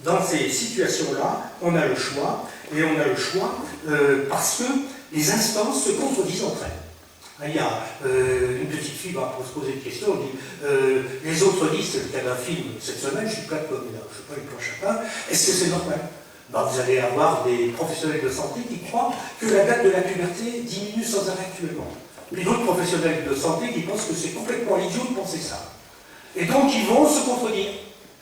Dans ces situations-là, on a le choix, et on a le choix parce que les instances se contredisent entre elles. Il y a une petite fille va se poser une question, elle dit les autres disent, c'est le cas d'un film cette semaine, je suis prête comme je ne sais pas, une planche à pain, est-ce que c'est normal? Vous allez avoir des professionnels de santé qui croient que la date de la puberté diminue sans arrêt actuellement. Puis d'autres professionnels de santé qui pensent que c'est complètement idiot de penser ça. Et donc ils vont se contredire.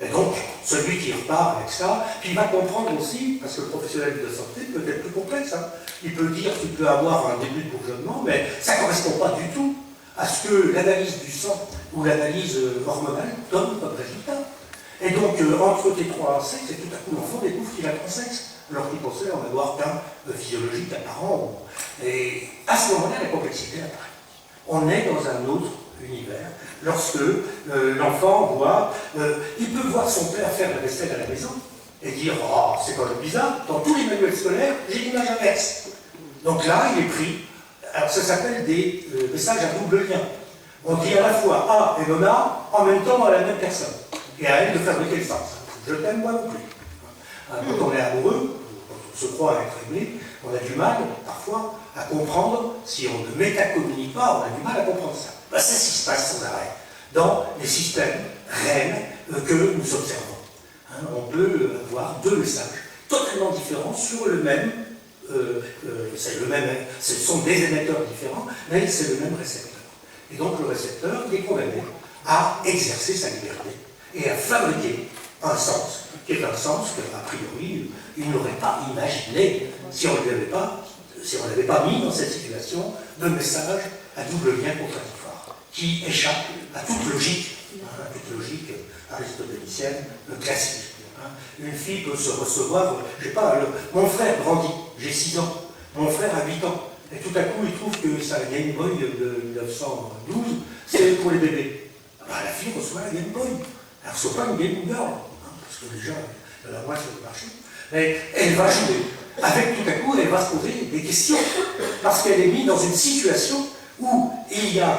Et donc, celui qui repart avec ça, puis il va comprendre aussi, parce que le professionnel de santé peut être plus complexe, il peut dire que tu peux avoir un début de bourgeonnement, mais ça ne correspond pas du tout à ce que l'analyse du sang ou l'analyse hormonale donne comme résultat. Et donc, entre tes trois sexes, et tout à coup l'enfant découvre qu'il a trois sexes, alors qu'il pensait en avoir qu'un physiologique apparent. Et à ce moment-là, la complexité apparaît. On est dans un autre univers, lorsque l'enfant voit, il peut voir son père faire la vaisselle à la maison, et dire, oh, c'est quand même bizarre, dans tous les manuels scolaires, j'ai l'image inverse. Donc là, il est pris. Alors ça s'appelle des messages à double lien. On dit à la fois A et non A en même temps à la même personne. Et à elle de fabriquer le sens. Je t'aime, moi non plus. Quand on est amoureux, quand on se croit être aimé, on a du mal, parfois, à comprendre, si on ne métacommunique pas, on a du mal à comprendre ça. Ben, c'est ce qui se passe sans arrêt dans les systèmes réels que nous observons. On peut avoir deux messages totalement différents sur le même, ce sont des émetteurs différents, mais c'est le même récepteur. Et donc le récepteur est condamné à exercer sa liberté et à fabriquer un sens, qui est un sens qu'a priori il n'aurait pas imaginé si on n'avait pas mis dans cette situation de message à double lien contradictoire, qui échappe à toute logique aristotélicienne classique. Une fille peut se recevoir, je sais pas, mon frère grandit, j'ai 6 ans, mon frère a 8 ans, et tout à coup il trouve que sa Game Boy de 1912, c'est pour les bébés. Ben, la fille reçoit la Game Boy, elle ne reçoit pas une Game Girl, parce que déjà, elle a moins sur le marché, mais elle va jouer. Avec tout à coup, elle va se poser des questions, parce qu'elle est mise dans une situation où il y a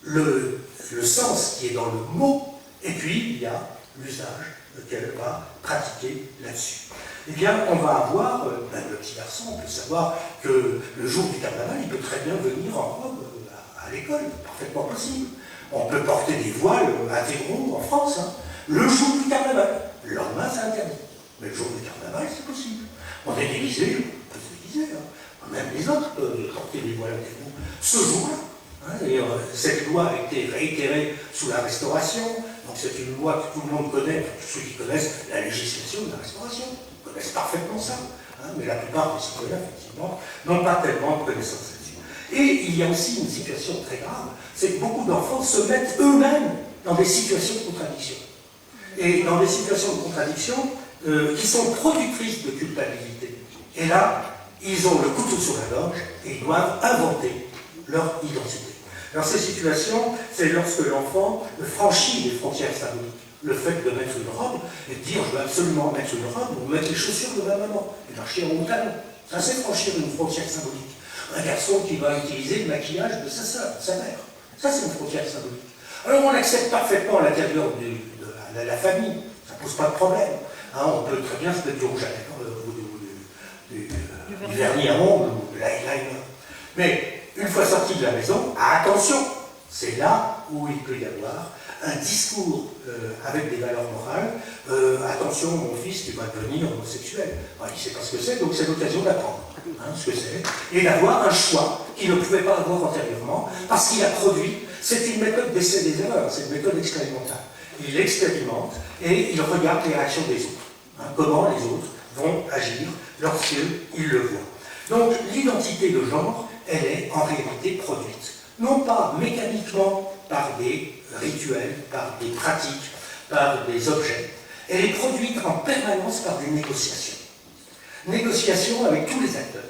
le sens qui est dans le mot, et puis il y a l'usage qu'elle va pratiquer là-dessus. Eh bien, on va avoir, le petit garçon, on peut savoir que le jour du carnaval, il peut très bien venir en robe à l'école, parfaitement possible. On peut porter des voiles intégraux en France, le jour du carnaval. Le lendemain, c'est interdit. Mais le jour du carnaval, c'est possible. On est déguisé, on peut se déguiser, même les autres peuvent porter des voiles intégraux ce jour-là. Cette loi a été réitérée sous la Restauration, donc c'est une loi que tout le monde connaît, ceux qui connaissent la législation de la Restauration connaissent parfaitement ça, mais la plupart des citoyens, effectivement, n'ont pas tellement de connaissances là-dessus. Et il y a aussi une situation très grave, c'est que beaucoup d'enfants se mettent eux-mêmes dans des situations de contradiction. Et dans des situations de contradiction qui sont productrices de culpabilité. Et là, ils ont le couteau sur la gorge et ils doivent inventer leur identité. Alors ces situations, c'est lorsque l'enfant franchit les frontières symboliques. Le fait de mettre une robe et de dire je veux absolument mettre une robe ou mettre les chaussures de ma maman et marcher en montagne. Ça c'est franchir une frontière symbolique. Un garçon qui va utiliser le maquillage de sa sœur, de sa mère. Ça c'est une frontière symbolique. Alors on l'accepte parfaitement à l'intérieur de la famille, ça ne pose pas de problème. On peut très bien se mettre du rouge à lèvres, du vernis à ongles ou de l'eyeliner. Mais une fois sorti de la maison, attention, c'est là où il peut y avoir un discours avec des valeurs morales. Attention, mon fils, tu vas devenir homosexuel. Il ne sait pas ce que c'est, donc c'est l'occasion d'apprendre ce que c'est, et d'avoir un choix qu'il ne pouvait pas avoir antérieurement, parce qu'il a produit, c'est une méthode d'essai des erreurs, c'est une méthode expérimentale. Il expérimente et il regarde les réactions des autres, comment les autres vont agir lorsqu'ils le voient. Donc l'identité de genre, elle est en réalité produite, non pas mécaniquement par des rituels, par des pratiques, par des objets, elle est produite en permanence par des négociations. Négociations avec tous les acteurs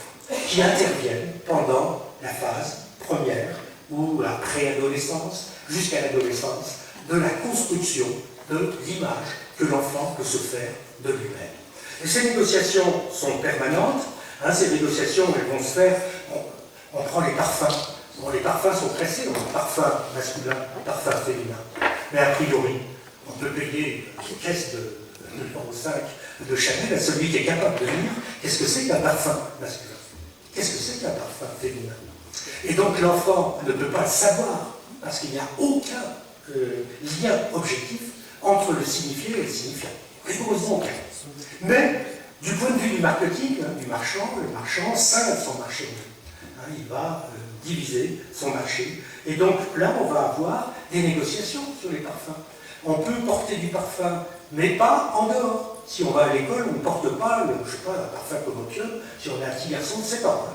qui interviennent pendant la phase première ou la préadolescence jusqu'à l'adolescence de la construction de l'image que l'enfant peut se faire de lui-même. Et ces négociations sont permanentes, ces négociations elles vont se faire, on prend les parfums. Bon, les parfums sont pressés, on a parfum masculin, parfum féminin. Mais a priori, on peut payer une caisse de numéro 5 de Chanel à celui qui est capable de dire qu'est-ce que c'est qu'un parfum masculin, qu'est-ce que c'est qu'un parfum féminin. Et donc l'enfant ne peut pas le savoir, parce qu'il n'y a aucun lien objectif entre le signifié et le signifiant. Rigoureusement aucun. Mais, du point de vue du marketing, du marchand, le marchand scinde son marché. Il va diviser son marché. Et donc là, on va avoir des négociations sur les parfums. On peut porter du parfum, mais pas en dehors. Si on va à l'école, on ne porte pas, je sais pas, un parfum comme opium si on est un petit garçon de 7 ans.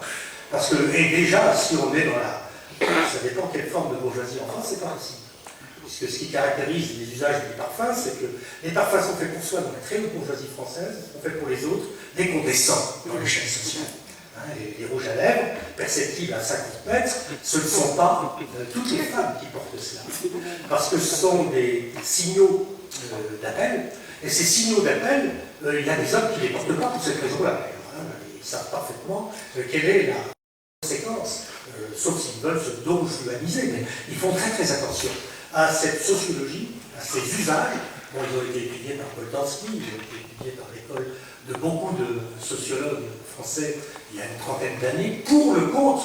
Parce que, et déjà, si on est dans la... Ça dépend quelle forme de bourgeoisie en France, c'est pas possible. Puisque ce qui caractérise les usages du parfum, c'est que les parfums sont faits pour soi dans la très haute bourgeoisie française, sont faits pour les autres dès qu'on descend dans l'échelle sociale. Les rouges à lèvres, perceptibles à 50 mètres, ce ne sont pas toutes les femmes qui portent cela. Parce que ce sont des signaux d'appel, et ces signaux d'appel, il y a des hommes qui ne les portent pas pour cette raison-là. Ils savent parfaitement quelle est la conséquence, sauf s'ils veulent se dorufuaniser, mais ils font très très attention à cette sociologie, à ces usages. Bon, ils ont été étudiés par Boltanski, ils ont été étudiés par l'école de beaucoup de sociologues français il y a une trentaine d'années, pour le compte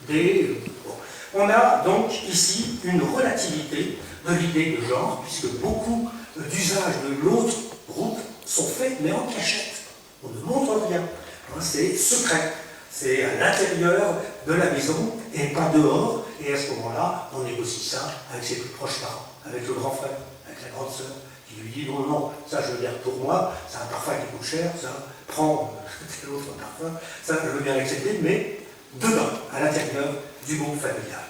des... Bon. On a donc ici une relativité de l'idée de genre, puisque beaucoup d'usages de l'autre groupe sont faits, mais en cachette. On ne montre rien. C'est secret. C'est à l'intérieur de la maison et pas dehors. Et à ce moment-là, on négocie ça avec ses plus proches parents, avec le grand frère, avec la grande sœur, qui lui dit non, non, ça je veux garde pour moi, c'est un parfum qui coûte cher, ça, prends tel autre parfum, ça je veux bien l'accepter, mais dedans, à l'intérieur du groupe familial.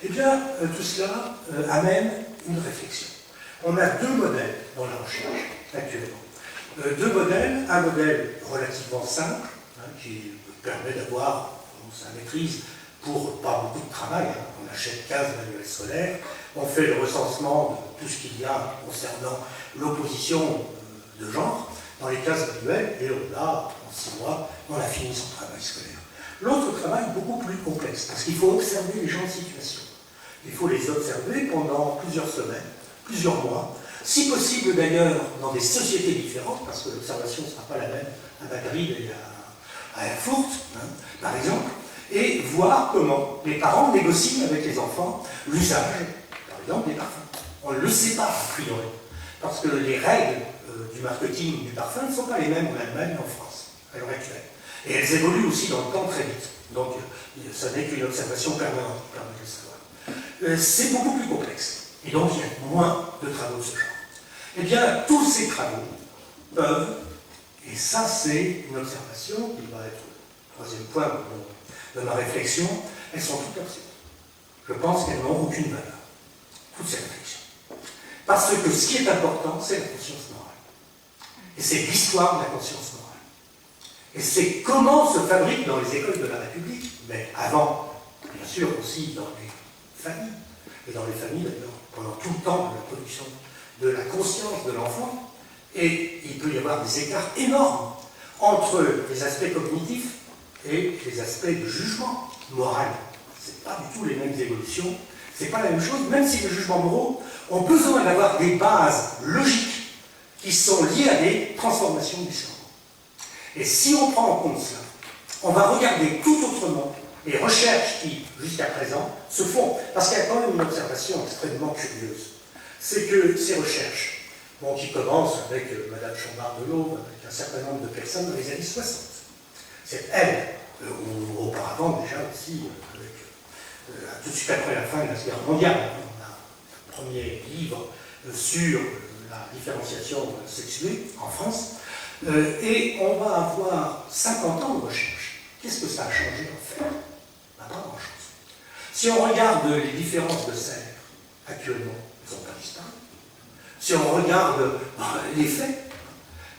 Eh bien, tout cela amène une réflexion. On a deux modèles dans la recherche actuellement. Deux modèles, un modèle relativement simple, qui permet d'avoir sa maîtrise pour pas beaucoup de travail. On achète 15 manuels scolaires, on fait le recensement de tout ce qu'il y a concernant l'opposition de genre dans les 15 manuels, et on a, en 6 mois, on a fini son travail scolaire. L'autre travail est beaucoup plus complexe, parce qu'il faut observer les gens de situation. Il faut les observer pendant plusieurs semaines, plusieurs mois, si possible d'ailleurs dans des sociétés différentes, parce que l'observation ne sera pas la même à Madrid et à Erfurt, par exemple, et voir comment les parents négocient avec les enfants l'usage, par exemple, des parfums. On ne le sait pas, a priori, parce que les règles du marketing du parfum ne sont pas les mêmes en Allemagne et en France, à l'heure actuelle. Et elles évoluent aussi dans le temps très vite. Donc, ça n'est qu'une observation permanente qui permet de le savoir. C'est beaucoup plus complexe. Et donc, il y a moins de travaux de ce genre. Eh bien, tous ces travaux peuvent, et ça c'est une observation qui va être le troisième point de ma réflexion, elles sont toutes absurdes. Je pense qu'elles n'ont aucune valeur, toutes ces réflexions. Parce que ce qui est important, c'est la conscience morale. Et c'est l'histoire de la conscience morale. Et c'est comment se fabrique dans les écoles de la République, mais avant, bien sûr aussi dans les familles, et dans les familles d'ailleurs, pendant tout le temps de la production de la conscience de l'enfant, et il peut y avoir des écarts énormes entre les aspects cognitifs et les aspects de jugement moral. Ce n'est pas du tout les mêmes évolutions, ce n'est pas la même chose, même si les jugements moraux ont besoin d'avoir des bases logiques qui sont liées à des transformations du cerveau. Et si on prend en compte cela, on va regarder tout autrement les recherches qui, jusqu'à présent, se font. Parce qu'il y a quand même une observation extrêmement curieuse. C'est que ces recherches, bon, qui commencent avec Madame Chambard-Delot, avec un certain nombre de personnes dans les années 60. C'est elle, ou auparavant déjà aussi, tout de suite après la fin de la Seconde Guerre mondiale, on a le premier livre sur la différenciation sexuée en France, et on va avoir 50 ans de recherche. Qu'est-ce que ça a changé en fait? Pas grand-chose. Si on regarde les différences de serre actuellement, elles n'ont pas disparu. Si on regarde les faits,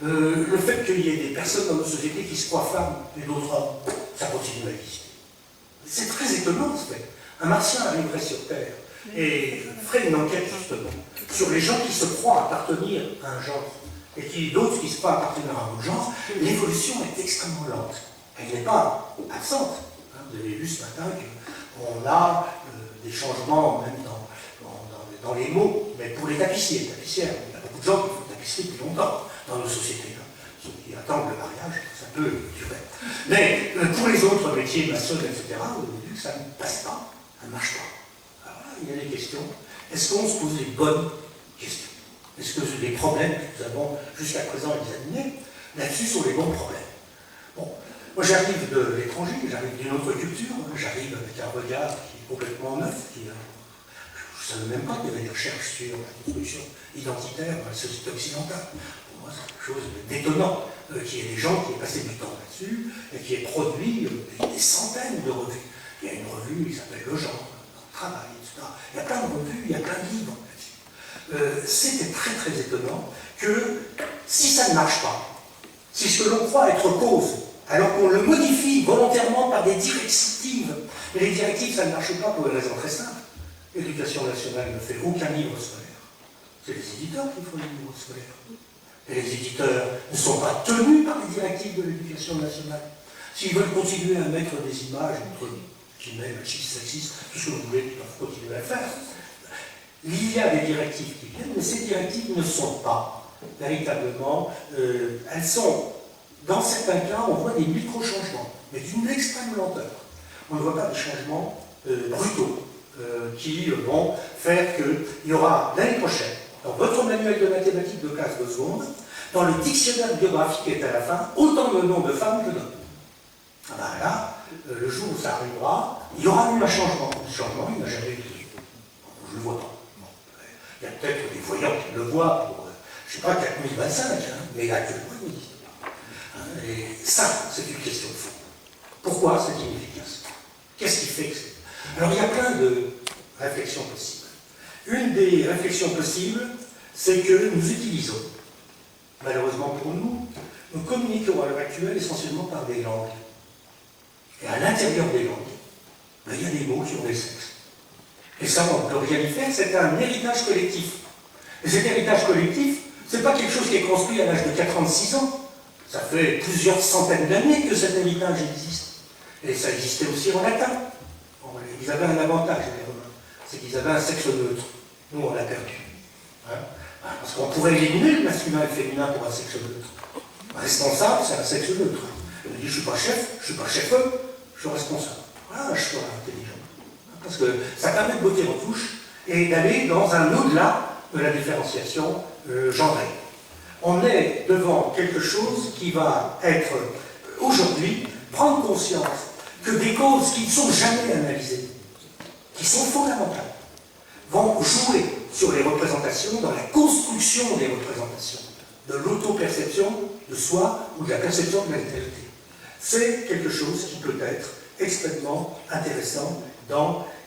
le fait qu'il y ait des personnes dans nos sociétés qui se croient femmes et d'autres hommes, ça continue à exister. C'est très étonnant ce fait. Un martien arriverait sur Terre et ferait une enquête justement sur les gens qui se croient appartenir à un genre et d'autres qui se croient appartenir à un autre genre. L'évolution est extrêmement lente. Elle n'est pas absente. Vous avez vu ce matin qu'on a des changements même dans les mots, mais pour les tapissiers, tapissières. Il y a beaucoup de gens qui font tapisserie depuis longtemps dans nos sociétés. Ceux qui attendent le mariage, ça peut durer. Mais pour les autres métiers, maçonnes, etc., au début, ça ne passe pas, ça ne marche pas. Alors là, il y a des questions. Est-ce qu'on se pose les bonnes questions? Est-ce que les problèmes que nous avons jusqu'à présent examinés, là-dessus, sont les bons problèmes? Bon, moi j'arrive de l'étranger, j'arrive d'une autre culture, j'arrive avec un regard qui est complètement neuf, je ne savais même pas qu'il y avait des recherches sur la construction identitaire dans la société occidentale. Pour moi, c'est quelque chose d'étonnant qu'il y ait des gens qui aient passé du temps là-dessus et qui aient produit des centaines de revues. Il y a une revue qui s'appelle Le Genre, Le Travail, etc. Il y a plein de revues, il y a plein de livres là-dessus. C'était très très étonnant que si ça ne marche pas, si ce que l'on croit être cause, alors qu'on le modifie volontairement par des directives, mais les directives, ça ne marche pas pour une raison très simple. L'éducation nationale ne fait aucun livre scolaire. C'est les éditeurs qui font les livres scolaires. Et les éditeurs ne sont pas tenus par les directives de l'éducation nationale. S'ils veulent continuer à mettre des images entre guillemets, machistes, sexistes, tout ce que vous voulez, qui peuvent continuer à le faire. Il y a des directives qui viennent, mais ces directives ne sont pas véritablement, elles sont, dans certains cas, on voit des micro-changements, mais d'une extrême lenteur. On ne voit pas des changements brutaux qui vont faire qu'il y aura l'année prochaine, dans votre manuel de mathématiques de classe de seconde, dans le dictionnaire biographique qui est à la fin, autant de noms de femmes que d'hommes. Ah ben là, le jour où ça arrivera, il y aura eu un changement. Ce changement, il n'a jamais eu. Je ne le vois pas. Il y a peut-être des voyants qui le voient pour, je ne sais pas, 4025, hein, mais actuellement, il n'existe pas. Et ça, c'est une question de fond. Pourquoi c'est inefficace? Qu'est-ce qui fait que c'est... Alors, il y a plein de réflexions possibles. Une des réflexions possibles, c'est que nous utilisons, malheureusement pour nous, nous communiquons à l'heure actuelle essentiellement par des langues. Et à l'intérieur des langues, ben, il y a des mots qui ont des sexes. Et ça, on ne peut rien y faire, c'est un héritage collectif. Et cet héritage collectif, ce n'est pas quelque chose qui est construit à l'âge de 46 ans. Ça fait plusieurs centaines d'années que cet héritage existe. Et ça existait aussi en latin. Ils avaient un avantage, les Romains, c'est qu'ils avaient un sexe neutre. Nous, on l'a perdu. Hein? Parce qu'on pourrait éliminer le masculin et le féminin pour un sexe neutre. Un responsable, c'est un sexe neutre. Il me dit, je ne suis pas chef, je ne suis pas chef-eux, je suis responsable. Voilà un choix intelligent. Parce que ça permet de botter en touche et d'aller dans un au-delà de la différenciation genrée. On est devant quelque chose qui va être, aujourd'hui, prendre conscience que des causes qui ne sont jamais analysées, qui sont fondamentales, vont jouer sur les représentations, dans la construction des représentations, de l'auto-perception de soi ou de la perception de l'altérité. C'est quelque chose qui peut être extrêmement intéressant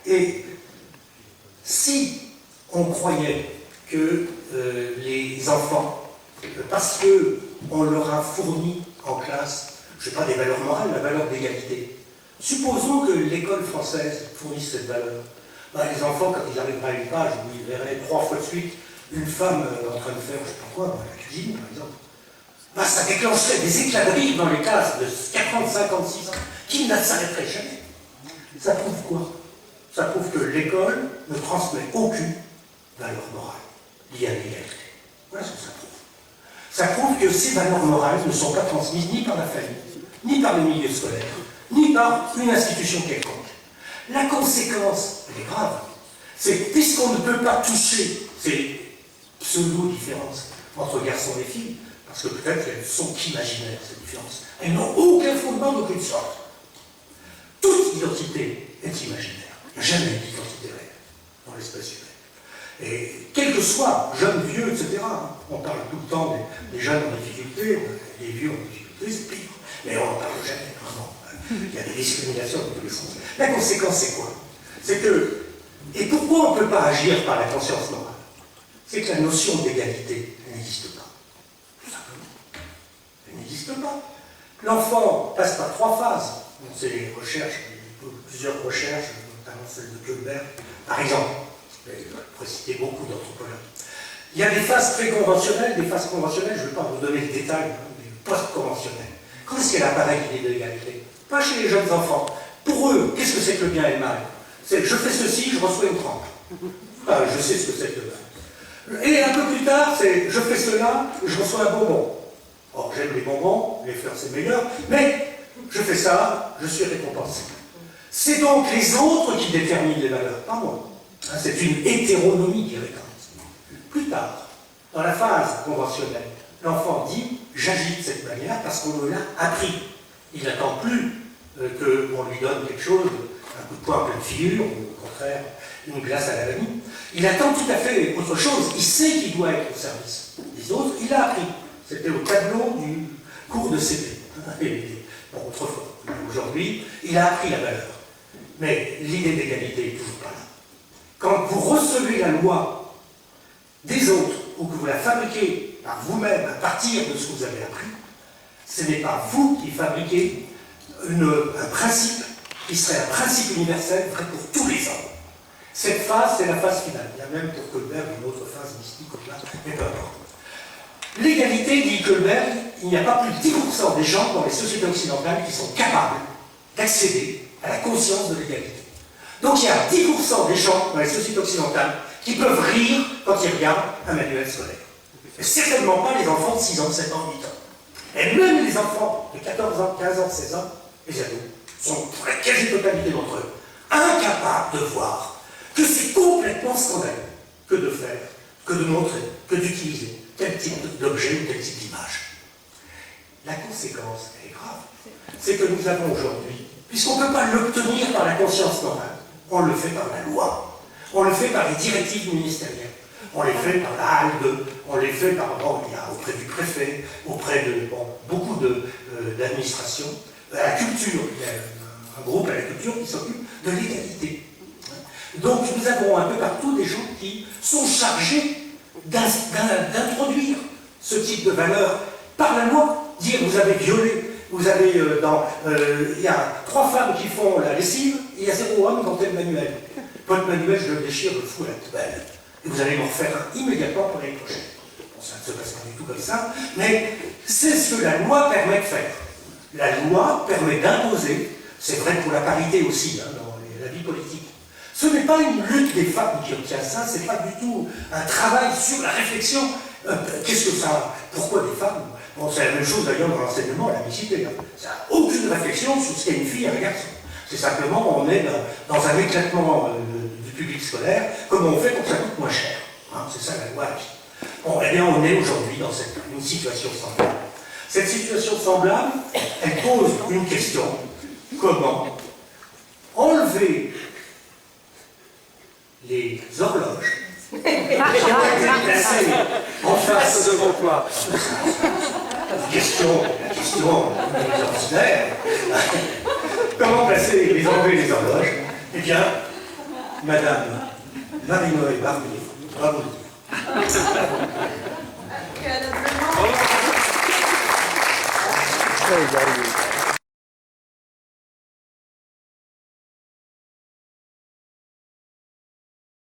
et si on croyait que les enfants, parce qu'on leur a fourni en classe, je ne sais pas, des valeurs morales, la valeur d'égalité, supposons que l'école française fournisse cette valeur. Ben, les enfants, quand ils arriveraient à une page où ils verraient 3 fois de suite une femme en train de faire, je ne sais pas quoi, dans la cuisine par exemple, ben, ça déclencherait des éclats de rire dans les classes de 40, 56 ans qui ne s'arrêteraient jamais. Ça prouve quoi? Ça prouve que l'école ne transmet aucune valeur morale liée à l'égalité. Voilà ce que ça prouve. Ça prouve que ces valeurs morales ne sont pas transmises ni par la famille, ni par le milieu scolaire, ni par une institution quelconque. La conséquence, elle est grave, c'est que puisqu'on ne peut pas toucher ces pseudo-différences entre garçons et filles, parce que peut-être qu'elles sont qu'imaginaires, ces différences, elles n'ont aucun fondement d'aucune sorte. Toute identité est imaginaire. Il n'y a jamais d'identité réelle dans l'espèce humaine. Et quel que soit, jeunes, vieux, etc., on parle tout le temps des jeunes en difficulté, les vieux en difficulté, c'est pire. Mais on n'en parle jamais, vraiment. Il y a des discriminations dans tous les sens. La conséquence, c'est quoi? C'est que, et pourquoi on ne peut pas agir par la conscience morale? C'est que la notion d'égalité n'existe pas. Tout simplement. Elle n'existe pas. L'enfant passe par 3 phases. C'est les recherches, plusieurs recherches, notamment celle de Kohlberg, par exemple. Je pourrais citer beaucoup d'anthropologues. Il y a des phases préconventionnelles, des phases conventionnelles, je ne vais pas vous donner le détail, mais post-conventionnelles. Quand est-ce qu'elle apparaît l'idée de l'égalité? Pas chez les jeunes enfants. Pour eux, qu'est-ce que c'est que le bien et le mal? C'est je fais ceci, je reçois une trempe. Je sais ce que c'est que le mal. Et un peu plus tard, c'est je fais cela, je reçois un bonbon. Or, j'aime les bonbons, les fleurs c'est meilleur, mais je fais ça, je suis récompensé. C'est donc les autres qui déterminent les valeurs, pas moi. C'est une hétéronomie qui réclame. Plus tard, dans la phase conventionnelle, l'enfant dit « j'agis de cette manière parce qu'on me l'a appris ». Il n'attend plus qu'on lui donne quelque chose, un coup de poing en pleine figure, ou au contraire, une glace à la vanille. Il attend tout à fait autre chose. Il sait qu'il doit être au service des autres. Il l'a appris. C'était au tableau du cours de CP. Bon, autrefois. Aujourd'hui, il a appris la valeur. Mais l'idée d'égalité n'est toujours pas là. Quand vous recevez la loi des autres, ou que vous la fabriquez par vous-même à partir de ce que vous avez appris, ce n'est pas vous qui fabriquez un principe qui serait un principe universel vrai pour tous les hommes. Cette phase, c'est la phase finale. Il y a même pour Kohlberg une autre phase mystique au-delà, mais peu importe. L'égalité, dit Kohlberg, il n'y a pas plus de 10% des gens dans les sociétés occidentales qui sont capables d'accéder à la conscience de l'égalité. Donc il y a 10% des gens dans les sociétés occidentales qui peuvent rire quand ils regardent un manuel scolaire. Et certainement pas les enfants de 6 ans, 7 ans, 8 ans. Et même les enfants de 14 ans, 15 ans, 16 ans, les ados, sont la quasi-totalité d'entre eux incapables de voir que c'est complètement scandaleux que de faire, que de montrer, que d'utiliser tel type d'objet ou tel type d'image. La conséquence, elle est grave. C'est que nous avons aujourd'hui, puisqu'on ne peut pas l'obtenir par la conscience normale, on le fait par la loi, on le fait par les directives ministérielles, on les fait par la HAL2, on les fait par, auprès du préfet, auprès de beaucoup d'administrations, à la culture, il y a un groupe à la culture qui s'occupe de l'égalité. Donc nous avons un peu partout des gens qui sont chargés d'introduire ce type de valeur par la loi. Dire vous avez violé, vous avez il y a 3 femmes qui font la lessive, et il y a 0 homme dans tel manuel. Votre manuel, je le déchire, je le fous à la poubelle. Et vous allez m'en refaire un immédiatement pour l'année prochaine. Bon, ça ne se passe pas du tout comme ça, mais c'est ce que la loi permet de faire. La loi permet d'imposer, c'est vrai pour la parité aussi, dans la vie politique. Ce n'est pas une lutte des femmes qui obtient ça, c'est pas du tout un travail sur la réflexion. Qu'est-ce que ça, pourquoi des femmes? Bon, c'est la même chose d'ailleurs dans l'enseignement, la mixité. Ça n'a aucune réflexion sur ce qu'est une fille et un garçon. C'est simplement, on est dans un éclatement du public scolaire, comment on fait pour que ça coûte moins cher. C'est ça la loi. Bon, eh bien, on est aujourd'hui dans une situation semblable. Cette situation semblable, elle pose une question. Comment enlever les horloges qui ont été placées en face devant toi? La question ordinaire. Comment enlever les horloges? Eh bien, Madame Marie-Noëlle Barbier va vous le dire.